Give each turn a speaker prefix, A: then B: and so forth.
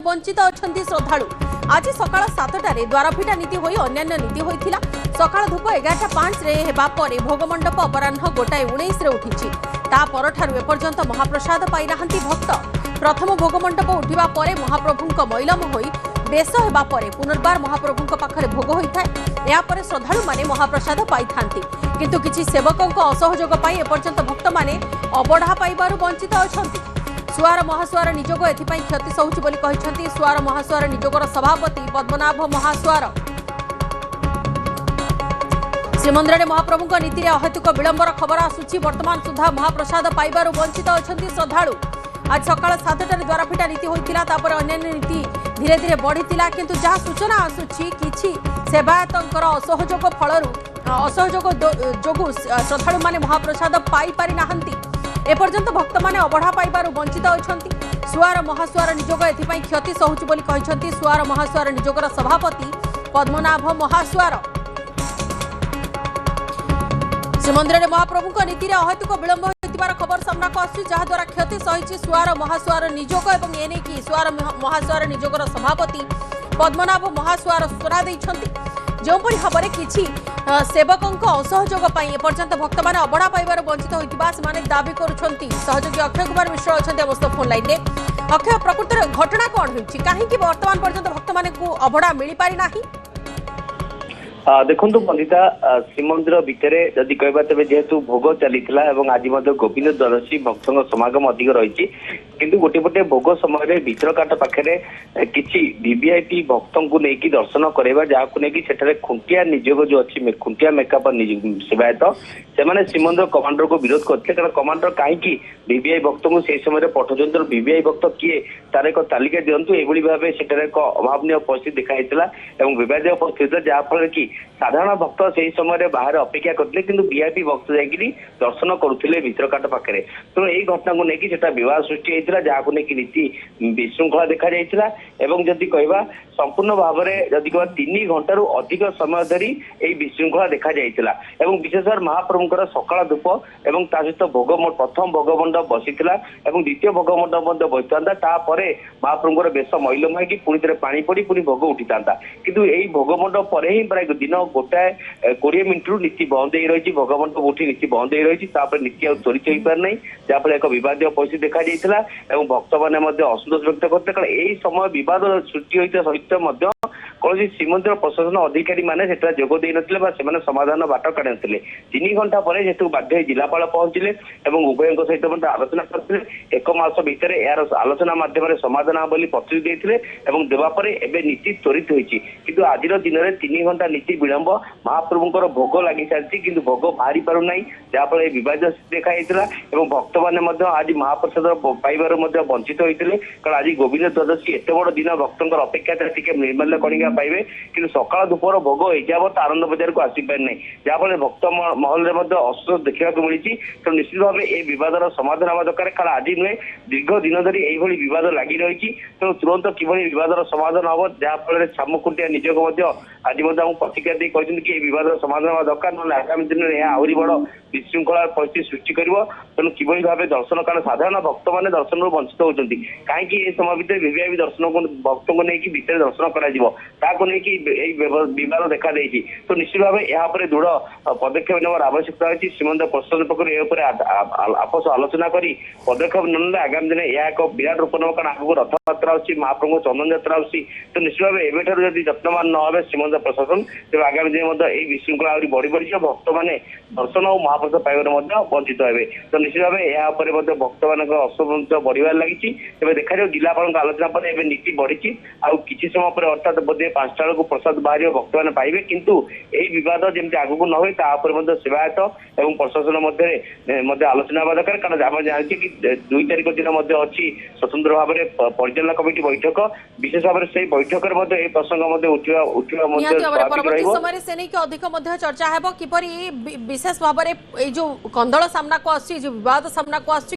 A: वंचित अच्छा श्रद्धा। आज सकाल 7टार द्वारफिटा नीति हो अन्य नीति होता सका धूप 11:05 भोगमंडप अपराह 1:19 उठी एपर्यंत महाप्रसाद पाई भक्त। प्रथम भोगमंडप उठा पर महाप्रभु मैलम हो बेश होगा पुनर्बार महाप्रभु पाखे भोग होता है। यापर श्रद्धालु माने महाप्रसाद पाई किंतु किछि सेवकों असहयोग पाई एपर्यंत भक्त माने अबढ़ा पाइबारु वंचित अछंती। सुआर महासुआर निजोग एथिपाई क्षति सहुछि बोली कहिसंती सुआर महासुआर निजोगर सभापति पद्मनाभ महासुआर। श्रीमंदिर महाप्रभु नीति में अहेतुक विलंबर खबर आसुछि। वर्तमान सुधा महाप्रसाद पाइबारु वंचित अछंती श्रद्धालु। आज सकाल 7टार द्वारफिटा नीति होता अन्य नीति धीरे धीरे बढ़ीला किंतु जहाँ सूचना आसुछि किछि सेवायतंकर असहयोग फलरू असहयोग जोगु श्रद्धालु माने महाप्रसाद पाई पारि नाहंती। एपर्यंत भक्त माने अबढ़ा पाइबारु वंचित अछंती। सुआर महासुआर निजोग एथिपाई क्षति सहुछि बोली कहिसंती सुआर महासुआर निजोगर सभापति पद्मनाभ महासुआर। श्रीमंदिर महाप्रभु नीति में अहेतुक विलंब होतिबार खबर सामना को आसी जहाद्वारा क्षति सहिछि सुआर महासुआर निजोग एवं एने की सुआर महासुआर निजोगर सभापति पद्मनाभ महासुआर सूचना दैछंती। जोपरि भाव में किछि सेवकों असहयोग एपर्यंत भक्त मैंने अबढ़ा पाइबार वंचित होता से दाबी करुछंती। सहयोगी अक्षय कुमार मिश्र अच्छा अवस्था फोन लाइन में। अक्षय प्रकृत घटना कौन होइछि काहेकि वर्तमान पर्यंत भक्त मानकु अबढ़ा मिल पारि नाही?
B: देखु बंदिता श्रीमंदिर भितर जदि कहबा तेज जेहेतु भोग चली आज गोविंद द्वादशी भक्तों समागम अधिक रही किंतु गोटे पटे भोग समय भितरकाट पाखे किसी वीवीआईपी भक्तों को लेकिन दर्शन करवा जहाँ नहीं खुंटिया निजोग जो अच्छी खुंटिया मेकअप सेवायत से श्रीमंदिर कमांडर को विरोध करते कारण कमांडर कहीं वीवीआई भक्त को से समय पठाउन वीवीआई भक्त किए तार एक तालिका दिंतु ये भाव से एक अभावन परिस्थिति देखा विवाद परिस्थिति जहाँफल कि साधारण भक्त से समय बाहर अपेक्षा करते किंतु वीआईपी भक्त जाकि दर्शन करुले भितरकाट पाखे तेणु यही घटना को लेकिन विवाद सृष्टि होता जहाँ नहीं नीति विशृंखला देखा जाता जदि कहवा संपूर्ण भाव में जदि कह 3 घंटारू अधिक समय धरी यही विशृंखला देखा जाता विशेष महाप्रभुंर सकाल धूप और सहित भोग प्रथम भोगमंडप बसी द्वितीय भोगमंडप बसी तापर महाप्रभुंर बेश मैलम हो पुणी थे पानी पड़ी पुणी भोग उठी था किंतु यही भोगमंडप पर ही प्राय दिन 20 मिनिट नीति बंद हो रही भोगमंडप उठी नीति बंद हो रही नीति आ त्वरित हो पार ना जहाँफल एक विवाद परिस्थिति देखा जाता भक्त मैंने असंतोष व्यक्त करते कारण यही समय विवाद सृष्टि होता सहित कौन श्रीमंदिर प्रशासन अधिकारी मैंने जोग दे ना समाधान बाट काढ़ी ना 3 घंटा पर जेतु बाध्य जिलापाल पहुंचले उभय सहित आलोचना करते 1 मास भितर यार आलोचना मध्यम समाधान बोली प्रतिश्रुति देते देवापर एवं नीति त्वरित होती किंतु आज दिन में 3 घंटा नीति विलंब महाप्रभुंर भोग लगी सारी किंतु भोग बाहरी पार ना जहाँफल विवाद देखा भक्त मैंने आज महाप्रसाद पाइबार वंचित होते कारण आज गोविंद द्वादशी एत बड़ दिन भक्तों अपेक्षा निर्माल्य कणिका पाइबे कि सकाल धूपर भोग एजावत आनंद बजार को आसी पारि ना जहाँफल भक्त महल में असंतोष देखा मिली तो निश्चित भाव ये बद समाधान हवा दरकार कारण आज नुहे दीर्घ दिन धरी यही विवाद लगी रही तेणु तुरंत कि बद समाधान हम जहाँफल सामुखुंटिया निजोग आज प्रतिक्रिया दी कहते कि बद समाधान हवा दरकार ना आगामी दिन में आहरी बड़ विशृंखला परिस्थिति सृष्टि कर तेणु कि भाव दर्शन कारण साधारण भक्त मैंने दर्शन वंचित होती कहीं समय भितर वीवीआईपी दर्शन को भक्त को लेकिन भितर दर्शन कर विवाद देखा देती तो निश्चित भाव यहाँ दृढ़ पदक्षेप नेबार आवश्यकता अच्छी श्रीमंदिर प्रशासन पक्ष आपस आलोचना कर पदक्षेप ना आगामी दिन यह एक विराट रूप नब कारण आगे रथयात्रा अच्छी महाप्रभु चंदन यात्रा अच्छी तो निश्चित भाव एवं जब यत्नवान न हे श्रीमंदिर प्रशासन तेज आगामी दिन यही विशृंखला आहरी बढ़ी बढ़ी भक्त मैंने दर्शन और महाप्रसाद पाइबार वंचित हे तो निश्चित भाव यहाँ भक्त मान असंतोष बढ़ार लगी देखा जिलापाल आलोचना पर एवं नीति बढ़ी आउ कि समय पर अर्थात बोधे 5टा बेलू प्रसाद बाहर भक्त मैंने पाइबे किंतु यही बद जमी आगू न हुए सेवायत और प्रशासन मध्य आलोचना हवा दरकार कारण आम जानते कि 2 तारिख दिन अच्छी स्वतंत्र भाव में परिचालना कमिटी बैठक विशेष भाव से बैठक प्रसंग
A: परवर्ती समय से नहीं अधिक चर्चा है किपरि विशेष भाव में जो कंदल सामना को आसी विवाद सामना को आसी